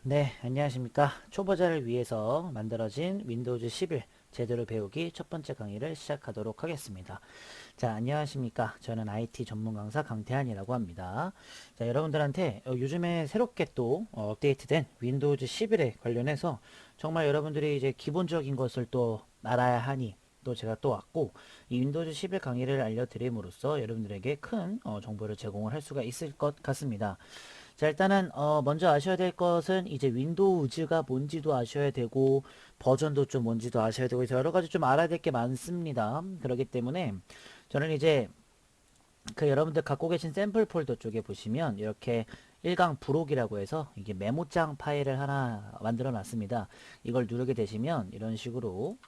네, 안녕하십니까. 초보자를 위해서 만들어진 윈도우즈 11 제대로 배우기 첫 번째 강의를 시작하도록 하겠습니다. 자, 안녕하십니까. 저는 IT 전문 강사 강태한이라고 합니다. 자, 여러분들한테 요즘에 새롭게 또 업데이트된 윈도우즈 11에 관련해서 정말 여러분들이 이제 기본적인 것을 또 알아야 하니 또 제가 또 왔고 이 윈도우즈 11 강의를 알려드림으로써 여러분들에게 큰 정보를 제공을 할 수가 있을 것 같습니다. 자, 일단은 먼저 아셔야 될 것은 이제 윈도우즈가 뭔지도 아셔야 되고 버전도 좀 뭔지도 아셔야 되고 그래서 여러 가지 좀 알아야 될 게 많습니다. 그렇기 때문에 저는 이제 그 여러분들 갖고 계신 샘플 폴더 쪽에 보시면 이렇게 1강 부록이라고 해서 이게 메모장 파일을 하나 만들어 놨습니다. 이걸 누르게 되시면 이런 식으로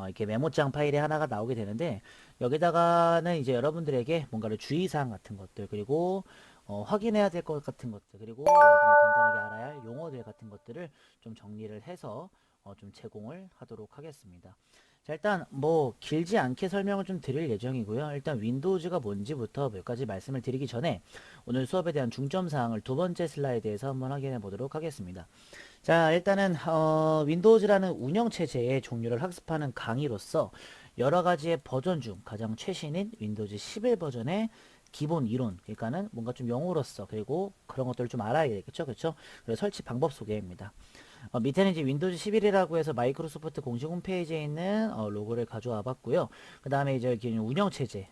이렇게 메모장 파일이 하나가 나오게 되는데 여기다가는 이제 여러분들에게 뭔가를 주의사항 같은 것들 그리고 확인해야 될 것 같은 것들 그리고 여러분이 간단하게 알아야 할 용어들 같은 것들을 좀 정리를 해서 좀 제공을 하도록 하겠습니다. 자, 일단 뭐 길지 않게 설명을 좀 드릴 예정이고요. 일단 윈도우즈가 뭔지부터 몇 가지 말씀을 드리기 전에 오늘 수업에 대한 중점 사항을 두 번째 슬라이드에서 한번 확인해 보도록 하겠습니다. 자, 일단은 윈도우즈라는 운영 체제의 종류를 학습하는 강의로서 여러 가지의 버전 중 가장 최신인 윈도우즈 11 버전의 기본 이론, 그러니까는 뭔가 좀 영어로서 그리고 그런 것들을 좀 알아야 되겠죠, 그렇죠? 그래서 설치 방법 소개입니다. 밑에는 이제 윈도우즈 11이라고 해서 마이크로소프트 공식 홈페이지에 있는 로고를 가져와 봤고요. 그 다음에 이제 이렇게 운영체제라는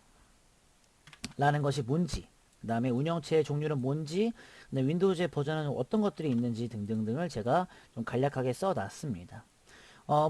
것이 뭔지, 그 다음에 운영체의 종류는 뭔지, 윈도우즈의 버전은 어떤 것들이 있는지 등등등을 제가 좀 간략하게 써놨습니다.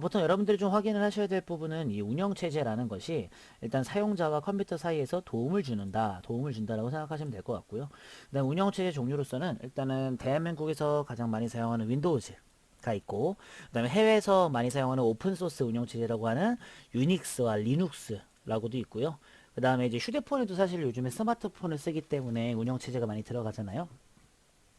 보통 여러분들이 좀 확인을 하셔야 될 부분은 이 운영체제라는 것이 일단 사용자와 컴퓨터 사이에서 도움을 준다라고 생각하시면 될 것 같고요. 그다음 운영체제 종류로서는 일단은 대한민국에서 가장 많이 사용하는 윈도우즈가 있고, 그다음에 해외에서 많이 사용하는 오픈소스 운영체제라고 하는 유닉스와 리눅스라고도 있고요. 그 다음에 이제 휴대폰에도 사실 요즘에 스마트폰을 쓰기 때문에 운영체제가 많이 들어가잖아요.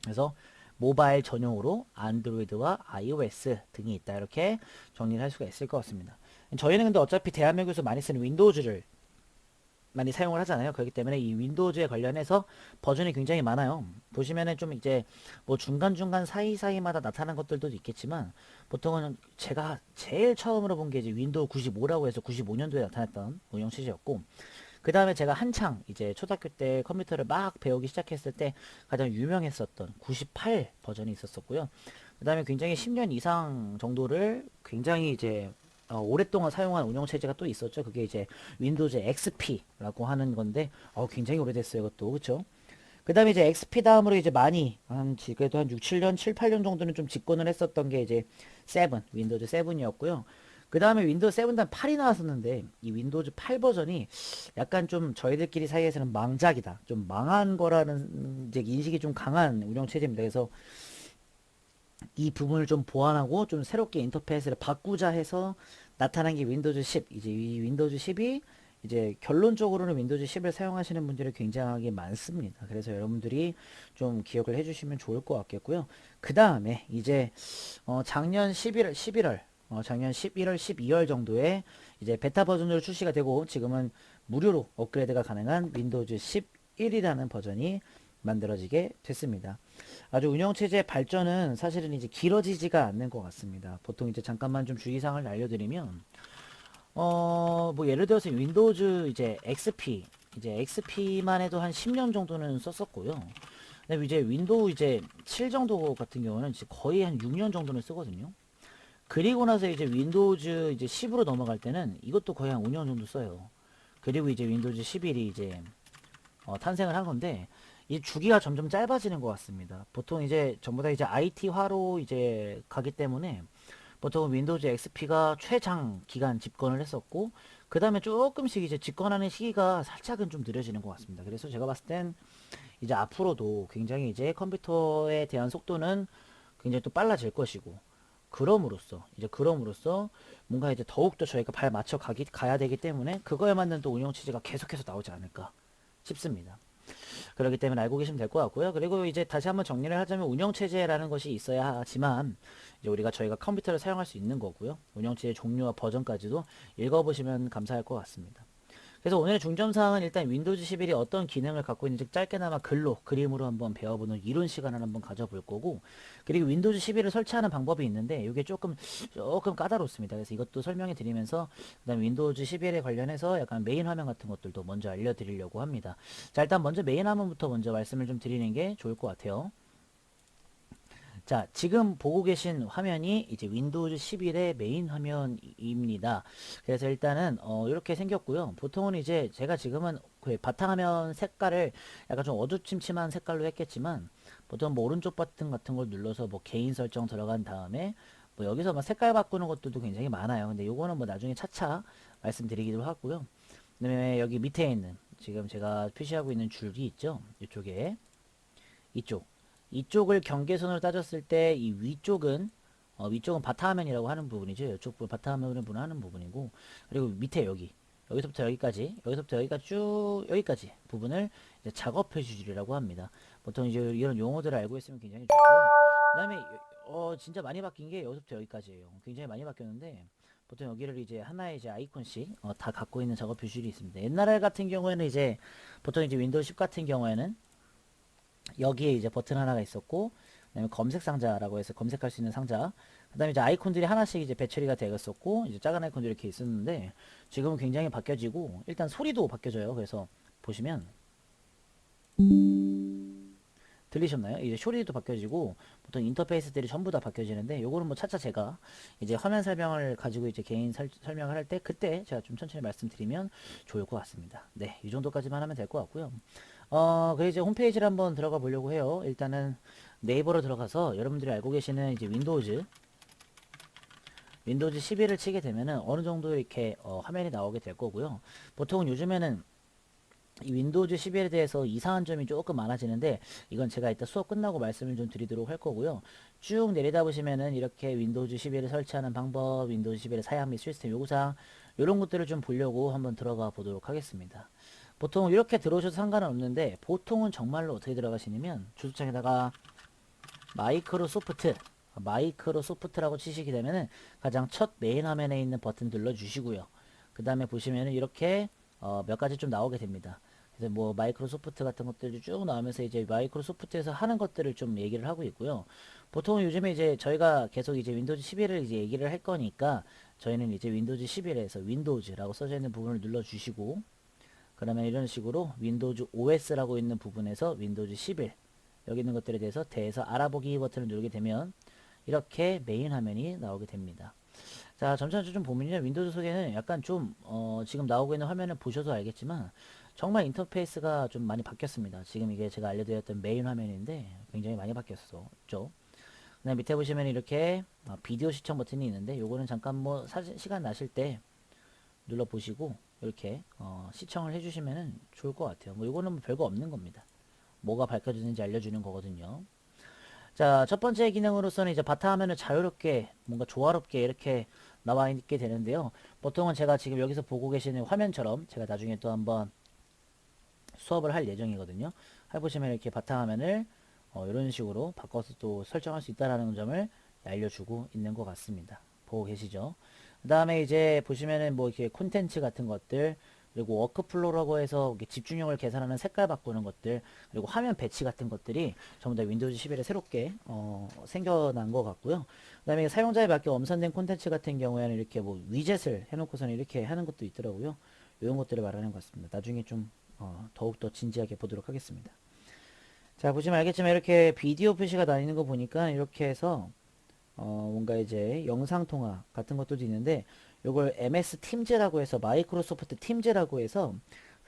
그래서 모바일 전용으로 안드로이드와 iOS 등이 있다 이렇게 정리를 할 수가 있을 것 같습니다. 저희는 근데 어차피 대한민국에서 많이 쓰는 윈도우즈를 많이 사용을 하잖아요. 그렇기 때문에 이 윈도우즈에 관련해서 버전이 굉장히 많아요. 보시면은 좀 이제 뭐 중간중간 사이사이마다 나타나는 것들도 있겠지만 보통은 제가 제일 처음으로 본 게 이제 윈도우 95라고 해서 95년도에 나타났던 운영체제였고 그 다음에 제가 한창 이제 초등학교 때 컴퓨터를 막 배우기 시작했을 때 가장 유명했었던 98 버전이 있었었고요. 그 다음에 굉장히 10년 이상 정도를 굉장히 이제 오랫동안 사용한 운영체제가 또 있었죠. 그게 이제 윈도우즈 XP라고 하는 건데 굉장히 오래됐어요. 그것도 그쵸? 그 다음에 이제 XP 다음으로 이제 많이 그래도 한 6, 7년, 7, 8년 정도는 좀 집권을 했었던 게 이제 7, 윈도우즈 7이었고요. 그 다음에 윈도우즈 7 다음 8이 나왔었는데 이 윈도우즈 8 버전이 약간 좀 저희들끼리 사이에서는 망작이다. 좀 망한 거라는 이제 인식이 좀 강한 운영 체제입니다. 그래서 이 부분을 좀 보완하고 좀 새롭게 인터페이스를 바꾸자 해서 나타난 게 윈도우즈 10. 이제 이 윈도우즈 10이 이제 결론적으로는 윈도우즈 10을 사용하시는 분들이 굉장히 많습니다. 그래서 여러분들이 좀 기억을 해주시면 좋을 것 같겠고요. 그 다음에 이제 작년 11월, 작년 11월, 12월 정도에 이제 베타 버전으로 출시가 되고 지금은 무료로 업그레이드가 가능한 윈도우즈 11이라는 버전이 만들어지게 됐습니다. 아주 운영체제 발전은 사실은 이제 길어지지가 않는 것 같습니다. 보통 이제 잠깐만 좀 주의사항을 알려드리면, 뭐 예를 들어서 윈도우즈 이제 XP만 해도 한 10년 정도는 썼었고요. 근데 이제 윈도우 이제 7 정도 같은 경우는 이제 거의 한 6년 정도는 쓰거든요. 그리고 나서 이제 윈도우즈 이제 10으로 넘어갈 때는 이것도 거의 한 5년 정도 써요. 그리고 이제 윈도우즈 11이 이제 탄생을 한 건데 이 주기가 점점 짧아지는 것 같습니다. 보통 이제 전부 다 이제 IT화로 이제 가기 때문에 보통 윈도우즈 XP가 최장 기간 집권을 했었고 그 다음에 조금씩 이제 집권하는 시기가 살짝은 좀 느려지는 것 같습니다. 그래서 제가 봤을 땐 이제 앞으로도 굉장히 이제 컴퓨터에 대한 속도는 굉장히 또 빨라질 것이고 그럼으로써 뭔가 이제 더욱더 저희가 발 맞춰 가야 되기 때문에 그거에 맞는 또 운영 체제가 계속해서 나오지 않을까 싶습니다. 그렇기 때문에 알고 계시면 될 것 같고요. 그리고 이제 다시 한번 정리를 하자면 운영체제라는 것이 있어야 하지만 이제 저희가 컴퓨터를 사용할 수 있는 거고요. 운영체제 종류와 버전까지도 읽어보시면 감사할 것 같습니다. 그래서 오늘의 중점사항은 일단 윈도우즈 11이 어떤 기능을 갖고 있는지 짧게나마 글로, 그림으로 한번 배워보는 이론 시간을 한번 가져볼 거고, 그리고 윈도우즈 11을 설치하는 방법이 있는데 이게 조금 까다롭습니다. 그래서 이것도 설명해 드리면서 그다음 윈도우즈 11에 관련해서 약간 메인 화면 같은 것들도 먼저 알려드리려고 합니다. 자, 일단 먼저 메인 화면부터 먼저 말씀을 좀 드리는 게 좋을 것 같아요. 자, 지금 보고 계신 화면이 이제 윈도우즈 11의 메인 화면입니다. 그래서 일단은 이렇게 생겼고요. 보통은 이제 제가 지금은 그 바탕화면 색깔을 약간 좀 어두침침한 색깔로 했겠지만 보통 뭐 오른쪽 버튼 같은 걸 눌러서 뭐 개인 설정 들어간 다음에 뭐 여기서 막 색깔 바꾸는 것들도 굉장히 많아요. 근데 요거는 뭐 나중에 차차 말씀드리기도 하고요. 그다음에 여기 밑에 있는 지금 제가 표시하고 있는 줄이 있죠. 이쪽에 이쪽. 이쪽을 경계선으로 따졌을 때 이 위쪽은 바탕화면이라고 하는 부분이죠. 이쪽 부분 바탕화면으로 하는 부분이고, 그리고 밑에 여기서부터 여기까지 쭉 여기까지 부분을 이제 작업 표시줄이라고 합니다. 보통 이제 이런 용어들을 알고 있으면 굉장히 좋고요. 그다음에 진짜 많이 바뀐 게 여기서부터 여기까지예요. 굉장히 많이 바뀌었는데 보통 여기를 이제 하나의 이제 아이콘씩 다 갖고 있는 작업 표시줄이 있습니다. 옛날 같은 경우에는 이제 보통 이제 윈도우 10 같은 경우에는 여기에 이제 버튼 하나가 있었고, 그다음에 검색 상자라고 해서 검색할 수 있는 상자, 그다음에 이제 아이콘들이 하나씩 이제 배처리가 되었었고, 이제 작은 아이콘들이 이렇게 있었는데 지금은 굉장히 바뀌어지고 일단 소리도 바뀌어져요. 그래서 보시면 들리셨나요? 이제 소리도 바뀌어지고 보통 인터페이스들이 전부 다 바뀌어지는데 요거는 뭐 차차 제가 이제 화면 설명을 가지고 이제 개인 설명을 할 때 그때 제가 좀 천천히 말씀드리면 좋을 것 같습니다. 네, 이 정도까지만 하면 될 것 같고요. 그리고 이제 홈페이지를 한번 들어가 보려고 해요. 일단은 네이버로 들어가서 여러분들이 알고 계시는 이제 윈도우즈 11을 치게 되면은 어느 정도 이렇게 화면이 나오게 될 거고요. 보통은 요즘에는 이 윈도우즈 11에 대해서 이상한 점이 조금 많아지는데 이건 제가 이따 수업 끝나고 말씀을 좀 드리도록 할 거고요. 쭉 내리다 보시면은 이렇게 윈도우즈 11을 설치하는 방법, 윈도우즈 11의 사양 및 시스템 요구사항 이런 것들을 좀 보려고 한번 들어가 보도록 하겠습니다. 보통 이렇게 들어오셔도 상관은 없는데 보통은 정말로 어떻게 들어가시냐면 주소창에다가 마이크로소프트 마이크로소프트라고 치시게 되면은 가장 첫 메인 화면에 있는 버튼 눌러 주시고요. 그 다음에 보시면은 이렇게 몇 가지 좀 나오게 됩니다. 그래서 뭐 마이크로소프트 같은 것들이 쭉 나오면서 이제 마이크로소프트에서 하는 것들을 좀 얘기를 하고 있고요. 보통 요즘에 이제 저희가 계속 이제 윈도우즈 11을 이제 얘기를 할 거니까 저희는 이제 윈도우즈 11에서 윈도우즈라고 써져 있는 부분을 눌러 주시고, 그러면 이런 식으로 윈도우즈 OS라고 있는 부분에서 윈도우즈 11 여기 있는 것들에 대해서 알아보기 버튼을 누르게 되면 이렇게 메인 화면이 나오게 됩니다. 자, 점차 좀 보면요. 윈도우즈 속에는 약간 좀 지금 나오고 있는 화면을 보셔도 알겠지만 정말 인터페이스가 좀 많이 바뀌었습니다. 지금 이게 제가 알려드렸던 메인 화면인데 굉장히 많이 바뀌었죠. 그다음 밑에 보시면 이렇게 비디오 시청 버튼이 있는데 요거는 잠깐 뭐 시간 나실 때 눌러 보시고 이렇게 시청을 해주시면 좋을 것 같아요. 뭐 요거는 뭐 별거 없는 겁니다. 뭐가 밝혀지는지 알려주는 거거든요. 자, 첫 번째 기능으로서는 이제 바탕화면을 자유롭게 뭔가 조화롭게 이렇게 나와 있게 되는데요. 보통은 제가 지금 여기서 보고 계시는 화면처럼 제가 나중에 또 한번 수업을 할 예정이거든요. 해보시면 이렇게 바탕화면을 이런 식으로 바꿔서 또 설정할 수 있다는 점을 알려주고 있는 것 같습니다. 보고 계시죠? 그 다음에 이제 보시면은 뭐 이렇게 콘텐츠 같은 것들, 그리고 워크플로우라고 해서 집중력을 계산하는 색깔 바꾸는 것들, 그리고 화면 배치 같은 것들이 전부 다 윈도우즈 11에 새롭게 생겨난 것 같고요. 그 다음에 사용자에 맞게 엄선된 콘텐츠 같은 경우에는 이렇게 뭐 위젯을 해놓고서는 이렇게 하는 것도 있더라고요. 이런 것들을 말하는 것 같습니다. 나중에 좀 더욱더 진지하게 보도록 하겠습니다. 자, 보시면 알겠지만 이렇게 비디오 표시가 다니는 거 보니까 이렇게 해서 뭔가 이제 영상 통화 같은 것들도 있는데 요걸 MS 팀즈라고 해서 마이크로소프트 팀즈라고 해서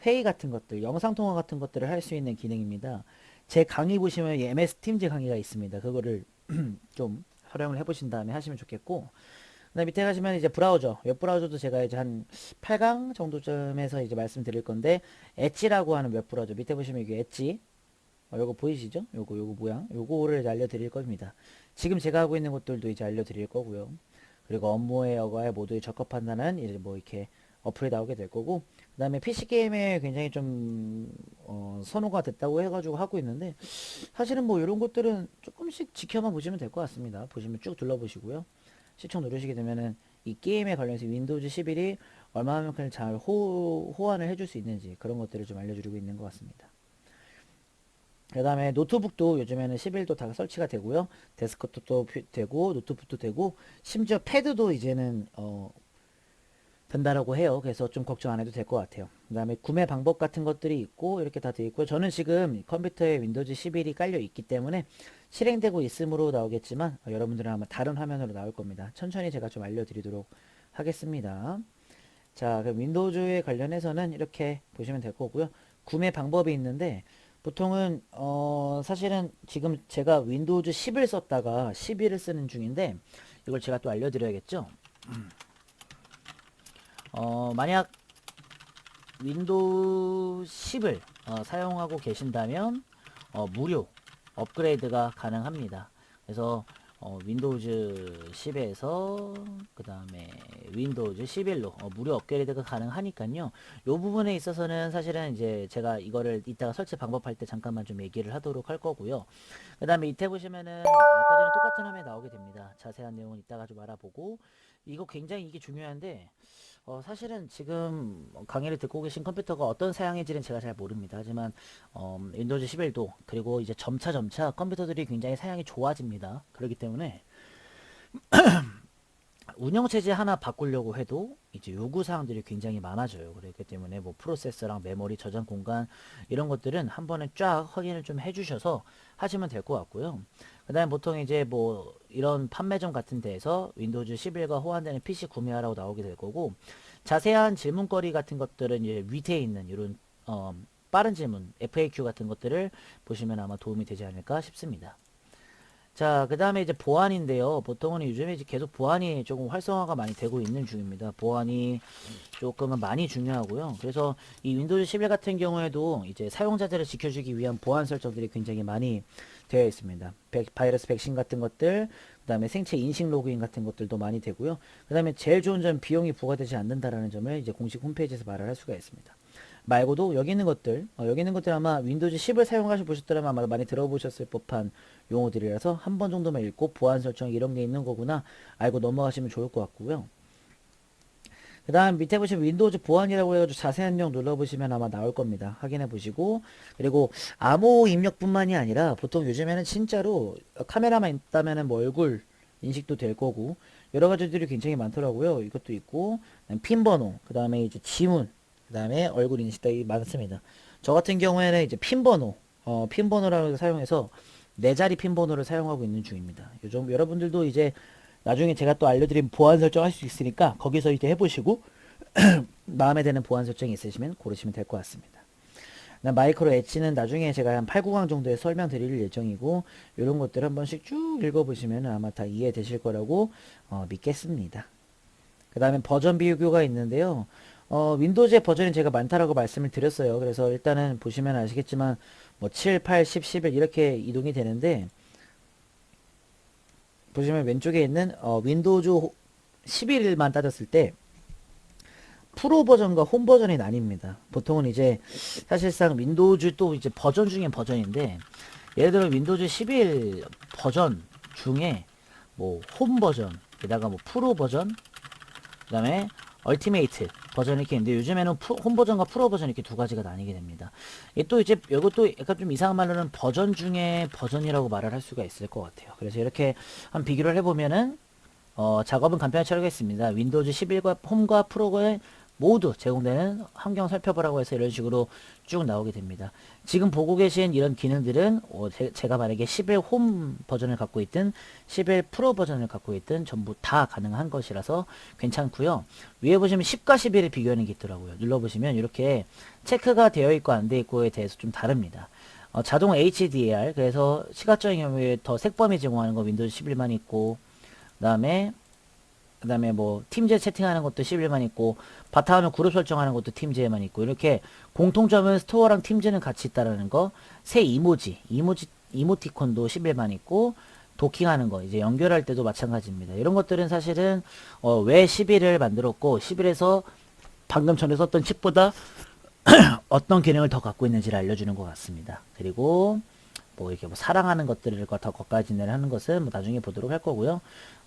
회의 같은 것들, 영상 통화 같은 것들을 할 수 있는 기능입니다. 제 강의 보시면 MS 팀즈 강의가 있습니다. 그거를 좀 활용을 해보신 다음에 하시면 좋겠고, 그다음 밑에 가시면 이제 브라우저, 웹 브라우저도 제가 이제 한 8강 정도쯤에서 이제 말씀드릴 건데, 엣지라고 하는 웹 브라우저 밑에 보시면 이게 엣지, 요거 보이시죠? 요거 모양, 요거를 알려드릴 겁니다. 지금 제가 하고 있는 것들도 이제 알려드릴 거고요. 그리고 업무에 여가에 모두에 적합한다는 이제 뭐 이렇게 어플이 나오게 될 거고, 그 다음에 PC 게임에 굉장히 좀 선호가 됐다고 해가지고 하고 있는데 사실은 뭐 이런 것들은 조금씩 지켜만 보시면 될 것 같습니다. 보시면 쭉 둘러보시고요. 시청 누르시게 되면은 이 게임에 관련해서 윈도우즈 11이 얼마만큼 잘 호환을 해줄 수 있는지 그런 것들을 좀 알려주고 있는 것 같습니다. 그 다음에 노트북도 요즘에는 11도 다 설치가 되고요. 데스크톱도 되고 노트북도 되고 심지어 패드도 이제는 된다라고 해요. 그래서 좀 걱정 안 해도 될 것 같아요. 그 다음에 구매 방법 같은 것들이 있고 이렇게 다 되어 있고요. 저는 지금 컴퓨터에 윈도우즈 11이 깔려 있기 때문에 실행되고 있음으로 나오겠지만 여러분들은 아마 다른 화면으로 나올 겁니다. 천천히 제가 좀 알려드리도록 하겠습니다. 자, 그럼 윈도우즈에 관련해서는 이렇게 보시면 될 거고요. 구매 방법이 있는데 보통은 사실은 지금 제가 윈도우즈 10을 썼다가 11을 쓰는 중인데 이걸 제가 또 알려드려야겠죠. 만약 윈도우 10을 사용하고 계신다면 무료 업그레이드가 가능합니다. 그래서 윈도우즈 10에서 그 다음에 윈도우즈 11로 무료 업그레이드가 가능하니까요. 요 부분에 있어서는 사실은 이제 제가 이거를 이따가 설치 방법 할 때 잠깐만 좀 얘기를 하도록 할 거고요. 그 다음에 이때 보시면은 아까 전에 똑같은 화면이 나오게 됩니다. 자세한 내용은 이따가 좀 알아보고 이거 굉장히 이게 중요한데 사실은 지금 강의를 듣고 계신 컴퓨터가 어떤 사양인지는 제가 잘 모릅니다. 하지만 윈도우즈 11도 그리고 이제 점차 컴퓨터들이 굉장히 사양이 좋아집니다. 그렇기 때문에 운영체제 하나 바꾸려고 해도 이제 요구사항들이 굉장히 많아져요. 그렇기 때문에 뭐 프로세서랑 메모리, 저장 공간 이런 것들은 한 번에 쫙 확인을 좀 해주셔서 하시면 될 것 같고요. 그 다음에 보통 이제 뭐 이런 판매점 같은 데에서 윈도우즈 11과 호환되는 PC 구매하라고 나오게 될 거고, 자세한 질문거리 같은 것들은 이제 밑에 있는 이런 빠른 질문 FAQ 같은 것들을 보시면 아마 도움이 되지 않을까 싶습니다. 자, 그 다음에 이제 보안인데요. 보통은 요즘에 이제 계속 보안이 조금 활성화가 많이 되고 있는 중입니다. 보안이 조금은 많이 중요하고요. 그래서 이 윈도우즈 11 같은 경우에도 이제 사용자들을 지켜주기 위한 보안 설정들이 굉장히 많이 되어 있습니다. 바이러스 백신 같은 것들, 그 다음에 생체 인식 로그인 같은 것들도 많이 되고요. 그 다음에 제일 좋은 점 비용이 부과되지 않는다라는 점을 이제 공식 홈페이지에서 말을 할 수가 있습니다. 말고도 여기 있는 것들, 여기 있는 것들 아마 윈도우즈 10을 사용하셔 보셨더라면 아마 많이 들어보셨을 법한 용어들이라서 한 번 정도만 읽고 보안 설정 이런 게 있는 거구나 알고 넘어가시면 좋을 것 같고요. 그 다음 밑에 보시면 윈도우즈 보안이라고 해가지고 자세한 내용 눌러보시면 아마 나올 겁니다. 확인해 보시고, 그리고 암호 입력뿐만이 아니라 보통 요즘에는 진짜로 카메라만 있다면은 뭐 얼굴 인식도 될 거고 여러 가지들이 굉장히 많더라고요. 이것도 있고 핀 번호, 그 다음에 이제 지문, 그 다음에 얼굴 인식이 많습니다. 저 같은 경우에는 이제 핀 번호, 핀 번호라고 사용해서 네 자리 핀 번호를 사용하고 있는 중입니다. 요즘 여러분들도 이제 나중에 제가 또 알려드린 보안 설정 할 수 있으니까 거기서 이제 해보시고 마음에 드는 보안 설정이 있으시면 고르시면 될 것 같습니다. 마이크로 엣지는 나중에 제가 한 8, 9강 정도에 설명드릴 예정이고 이런 것들 한 번씩 쭉 읽어보시면 아마 다 이해되실 거라고 믿겠습니다. 그 다음에 버전 비교가 있는데요. 윈도우즈의 버전이 제가 많다라고 말씀을 드렸어요. 그래서 일단은 보시면 아시겠지만 뭐 7, 8, 10, 11 이렇게 이동이 되는데 보시면 왼쪽에 있는 윈도우즈 11만 따졌을 때 프로 버전과 홈 버전이 나뉩니다. 보통은 이제 사실상 윈도우즈 또 이제 버전 중에 버전인데 예를 들어 윈도우즈 11 버전 중에 뭐 홈 버전, 게다가 뭐 프로 버전, 그 다음에 얼티메이트 버전 이렇게 있는데 요즘에는 홈 버전과 프로 버전 이렇게 두 가지가 나뉘게 됩니다. 또 이제 이것도 약간 좀 이상한 말로는 버전 중에 버전이라고 말을 할 수가 있을 것 같아요. 그래서 이렇게 한 비교를 해보면은 작업은 간편히 처리하겠습니다. 윈도우즈 11과 홈과 프로가 모두 제공되는 환경 살펴보라고 해서 이런 식으로 쭉 나오게 됩니다. 지금 보고 계신 이런 기능들은 제가 만약에 11 홈 버전을 갖고 있든 11 프로 버전을 갖고 있든 전부 다 가능한 것이라서 괜찮고요. 위에 보시면 10과 11을 비교하는 게 있더라고요. 눌러보시면 이렇게 체크가 되어 있고 안 되어 있고에 대해서 좀 다릅니다. 자동 HDR, 그래서 시각적인 경우에 더 색범위 제공하는 거 윈도우즈 11만 있고, 그 다음에 뭐 팀제 채팅하는 것도 11만 있고 바탕화면 그룹 설정하는 것도 팀제에만 있고 이렇게 공통점은 스토어랑 팀제는 같이 있다라는 거. 새 이모티콘도 11만 있고 도킹하는 거 이제 연결할 때도 마찬가지입니다. 이런 것들은 사실은 왜 11을 만들었고 11에서 방금 전에 썼던 칩보다 어떤 기능을 더 갖고 있는지를 알려주는 것 같습니다. 그리고 뭐 이렇게 뭐 사랑하는 것들을 더 거까지는 하는 것은 뭐 나중에 보도록 할 거고요.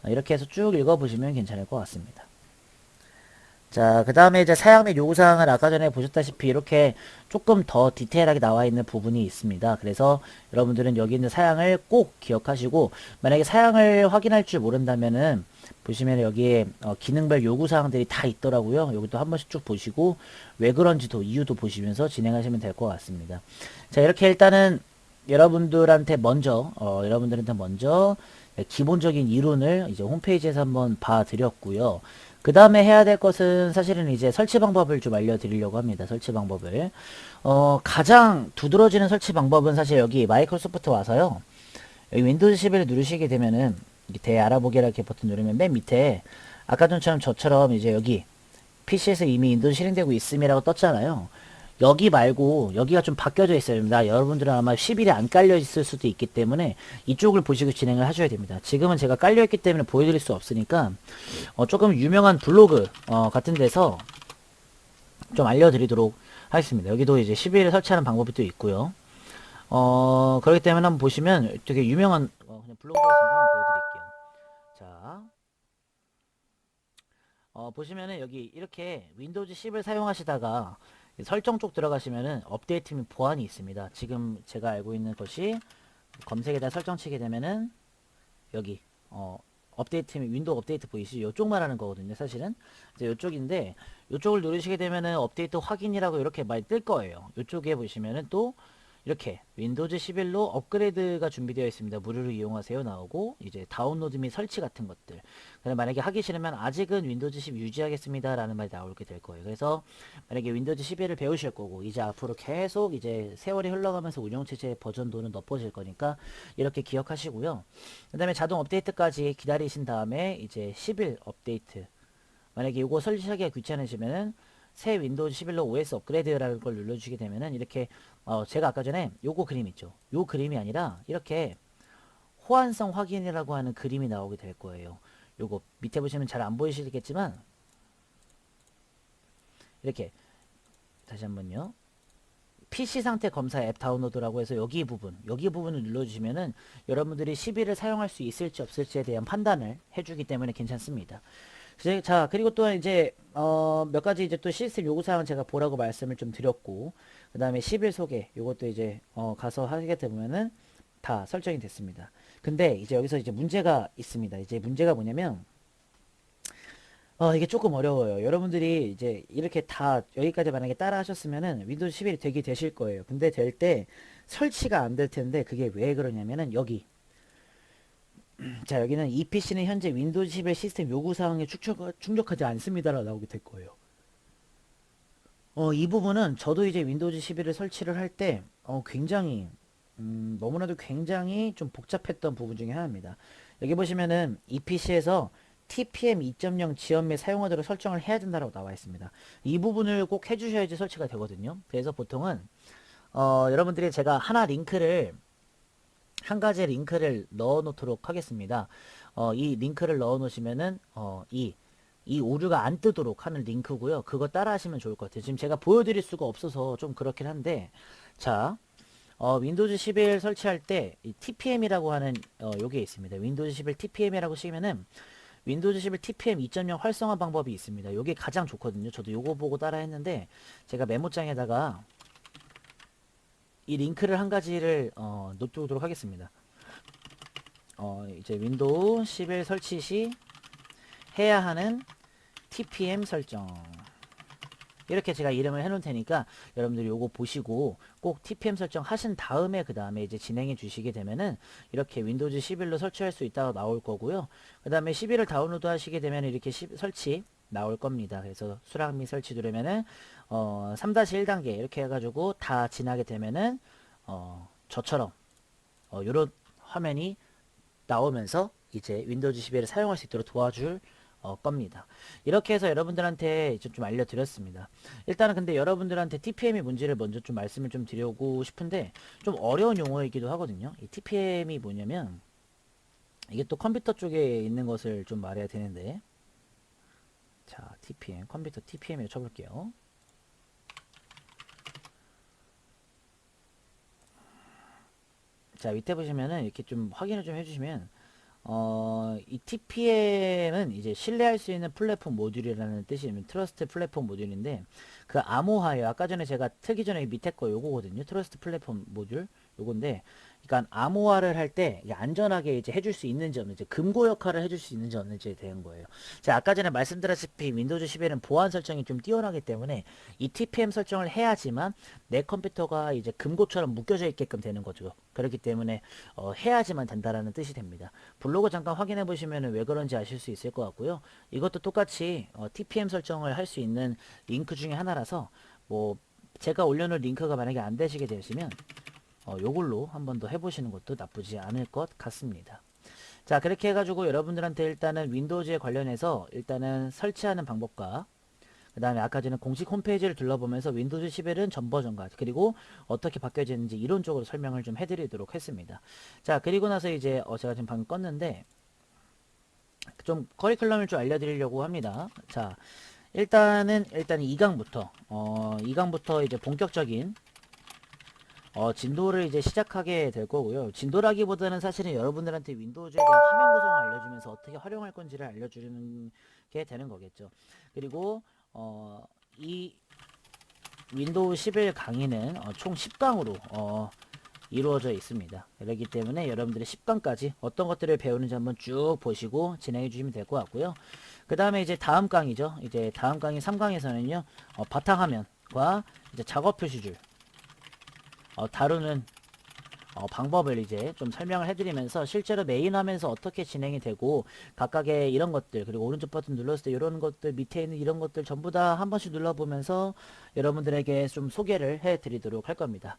이렇게 해서 쭉 읽어보시면 괜찮을 것 같습니다. 자, 그 다음에 이제 사양 및 요구사항을 아까 전에 보셨다시피 이렇게 조금 더 디테일하게 나와 있는 부분이 있습니다. 그래서 여러분들은 여기 있는 사양을 꼭 기억하시고, 만약에 사양을 확인할 줄 모른다면은 보시면 여기에 기능별 요구사항들이 다 있더라고요. 여기도 한 번씩 쭉 보시고 왜 그런지도 이유도 보시면서 진행하시면 될 것 같습니다. 자, 이렇게 일단은 여러분들한테 먼저 기본적인 이론을 이제 홈페이지에서 한번 봐드렸고요. 그 다음에 해야 될 것은 사실은 이제 설치 방법을 좀 알려드리려고 합니다. 설치 방법을. 가장 두드러지는 설치 방법은 사실 여기 마이크로소프트 와서요. 여기 윈도우즈 11을 누르시게 되면은 대 알아보기라 이렇게 버튼 누르면 맨 밑에 아까 전처럼 저처럼 이제 여기 PC에서 이미 윈도우즈 실행되고 있음이라고 떴잖아요. 여기 말고 여기가 좀 바뀌어져 있습니다. 여러분들은 아마 10일에 안 깔려 있을 수도 있기 때문에 이쪽을 보시고 진행을 하셔야 됩니다. 지금은 제가 깔려 있기 때문에 보여드릴 수 없으니까 조금 유명한 블로그 같은 데서 좀 알려드리도록 하겠습니다. 여기도 이제 10일을 설치하는 방법이 또 있고요. 그렇기 때문에 한번 보시면 되게 유명한 그냥 블로그에서 한번 보여드릴게요. 자, 보시면은 여기 이렇게 윈도우즈 10을 사용하시다가 설정 쪽 들어가시면은 업데이트 및 보안이 있습니다. 지금 제가 알고 있는 것이 검색에다 설정 치게 되면은 여기 업데이트 및 윈도우 업데이트 보이시죠? 이쪽 말하는 거거든요. 사실은 이제 이쪽인데 이쪽을 누르시게 되면은 업데이트 확인이라고 이렇게 많이 뜰 거예요. 이쪽에 보시면은 또 이렇게 윈도우즈 11로 업그레이드가 준비되어 있습니다. 무료로 이용하세요 나오고 이제 다운로드 및 설치 같은 것들. 그래서 만약에 하기 싫으면 아직은 윈도우즈 10 유지하겠습니다 라는 말이 나오게 될 거예요. 그래서 만약에 윈도우즈 11을 배우실 거고 이제 앞으로 계속 이제 세월이 흘러가면서 운영체제 버전도는 높아질 거니까 이렇게 기억하시고요. 그 다음에 자동 업데이트까지 기다리신 다음에 이제 11 업데이트 만약에 이거 설치하기가 귀찮으시면은 새 윈도우즈 11로 OS 업그레이드라는 걸 눌러주시게 되면은 이렇게 제가 아까 전에 요거 그림 있죠. 요 그림이 아니라 이렇게 호환성 확인이라고 하는 그림이 나오게 될 거예요. 요거 밑에 보시면 잘 안 보이시겠지만 이렇게 다시 한번요. PC 상태 검사 앱 다운로드라고 해서 여기 부분을 눌러주시면은 여러분들이 11을 사용할 수 있을지 없을지에 대한 판단을 해주기 때문에 괜찮습니다. 자, 그리고 또한 이제 몇 가지 이제 또 시스템 요구사항은 제가 보라고 말씀을 좀 드렸고, 그 다음에 10일 소개 요것도 이제 가서 하게 되면은 다 설정이 됐습니다. 근데 이제 여기서 이제 문제가 있습니다. 이제 문제가 뭐냐면 이게 조금 어려워요. 여러분들이 이제 이렇게 다 여기까지 만약에 따라 하셨으면은 윈도우 11이 되게 되실 거예요. 근데 될 때 설치가 안 될 텐데 그게 왜 그러냐면은 여기 자, 여기는 이 PC는 현재 윈도우 11 시스템 요구사항에 충족하지 않습니다라고 나오게 될 거예요. 이 부분은 저도 이제 윈도우즈 11을 설치를 할 때 굉장히 너무나도 굉장히 좀 복잡했던 부분 중에 하나입니다. 여기 보시면은 이 PC에서 TPM 2.0 지원 및 사용하도록 설정을 해야 된다고 나와 있습니다. 이 부분을 꼭 해주셔야지 설치가 되거든요. 그래서 보통은 여러분들이 제가 한 가지 링크를 넣어 놓도록 하겠습니다. 이 링크를 넣어 놓으시면은 이 오류가 안 뜨도록 하는 링크고요. 그거 따라 하시면 좋을 것 같아요. 지금 제가 보여드릴 수가 없어서 좀 그렇긴 한데 자 윈도우즈 11 설치할 때 이 TPM이라고 하는 요게 있습니다. 윈도우즈 11 TPM이라고 치면은 윈도우즈 11 TPM 2.0 활성화 방법이 있습니다. 요게 가장 좋거든요. 저도 요거 보고 따라 했는데 제가 메모장에다가 이 링크를 한 가지를 놓도록 하겠습니다. 이제 윈도우 11 설치 시 해야 하는 TPM 설정 이렇게 제가 이름을 해놓을 테니까 여러분들이 요거 보시고 꼭 TPM 설정 하신 다음에 그 다음에 이제 진행해 주시게 되면은 이렇게 윈도우즈 11로 설치할 수 있다고 나올 거고요. 그 다음에 11을 다운로드 하시게 되면 이렇게 설치 나올 겁니다. 그래서 수락 및 설치 누르면은 3-1단계 이렇게 해가지고 다 지나게 되면은 저처럼 요런 화면이 나오면서 이제 윈도우즈 11을 사용할 수 있도록 도와줄 겁니다. 이렇게 해서 여러분들한테 좀 알려드렸습니다. 일단은 근데 여러분들한테 TPM의 문제를 먼저 좀 말씀을 좀 드리고 싶은데 좀 어려운 용어이기도 하거든요. 이 TPM이 뭐냐면 이게 또 컴퓨터 쪽에 있는 것을 좀 말해야 되는데 자 TPM 컴퓨터 TPM을 쳐볼게요. 자 밑에 보시면은 이렇게 좀 확인을 좀 해주시면 이 TPM은 이제 신뢰할 수 있는 플랫폼 모듈이라는 뜻이면 트러스트 플랫폼 모듈인데 그 암호화예요. 아까 전에 제가 틀기 전에 밑에 거 요거거든요. 트러스트 플랫폼 모듈 요건데 그러니까 암호화를 할 때 안전하게 이제 해줄 수 있는지 없는지 금고 역할을 해줄 수 있는지 없는지에 대한 거예요. 자, 아까 전에 말씀드렸다시피 윈도우즈 11은 보안 설정이 좀 뛰어나기 때문에 이 TPM 설정을 해야지만 내 컴퓨터가 이제 금고처럼 묶여져 있게끔 되는 거죠. 그렇기 때문에 해야지만 된다라는 뜻이 됩니다. 블로그 잠깐 확인해 보시면 왜 그런지 아실 수 있을 것 같고요. 이것도 똑같이 TPM 설정을 할 수 있는 링크 중에 하나라서 뭐 제가 올려놓은 링크가 만약에 안 되시게 되시면 요걸로 한 번 더 해보시는 것도 나쁘지 않을 것 같습니다. 자, 그렇게 해가지고 여러분들한테 일단은 윈도우즈에 관련해서 일단은 설치하는 방법과 그 다음에 아까 전에 공식 홈페이지를 둘러보면서 윈도우즈 11은 전 버전과 그리고 어떻게 바뀌어지는지 이론적으로 설명을 좀 해드리도록 했습니다. 자, 그리고 나서 이제 제가 지금 방금 껐는데 좀 커리큘럼을 좀 알려드리려고 합니다. 자, 일단 2강부터 2강부터 이제 본격적인 진도를 이제 시작하게 될 거고요. 진도라기보다는 사실은 여러분들한테 윈도우즈에 대한 화면 구성을 알려주면서 어떻게 활용할 건지를 알려주는 게 되는 거겠죠. 그리고 이 윈도우 11 강의는 총 10강으로 이루어져 있습니다. 그렇기 때문에 여러분들이 10강까지 어떤 것들을 배우는지 한번 쭉 보시고 진행해 주시면 될 것 같고요. 그 다음에 이제 다음 강의죠. 이제 다음 강의 3강에서는요. 바탕화면과 이제 작업 표시줄 다루는 방법을 이제 좀 설명을 해드리면서 실제로 메인 화면에서 어떻게 진행이 되고 각각의 이런 것들 그리고 오른쪽 버튼 눌렀을 때 이런 것들 밑에 있는 이런 것들 전부 다 한 번씩 눌러보면서 여러분들에게 좀 소개를 해드리도록 할 겁니다.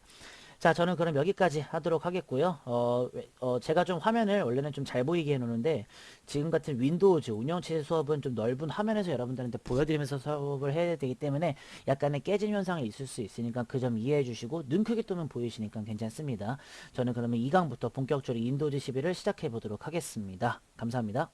자, 저는 그럼 여기까지 하도록 하겠고요. 제가 좀 화면을 원래는 좀 잘 보이게 해놓는데 지금 같은 윈도우즈 운영체 수업은 좀 넓은 화면에서 여러분들한테 보여드리면서 수업을 해야 되기 때문에 약간의 깨짐 현상이 있을 수 있으니까 그 점 이해해 주시고 눈 크게 뜨면 보이시니까 괜찮습니다. 저는 그러면 2강부터 본격적으로 윈도우즈 11을 시작해 보도록 하겠습니다. 감사합니다.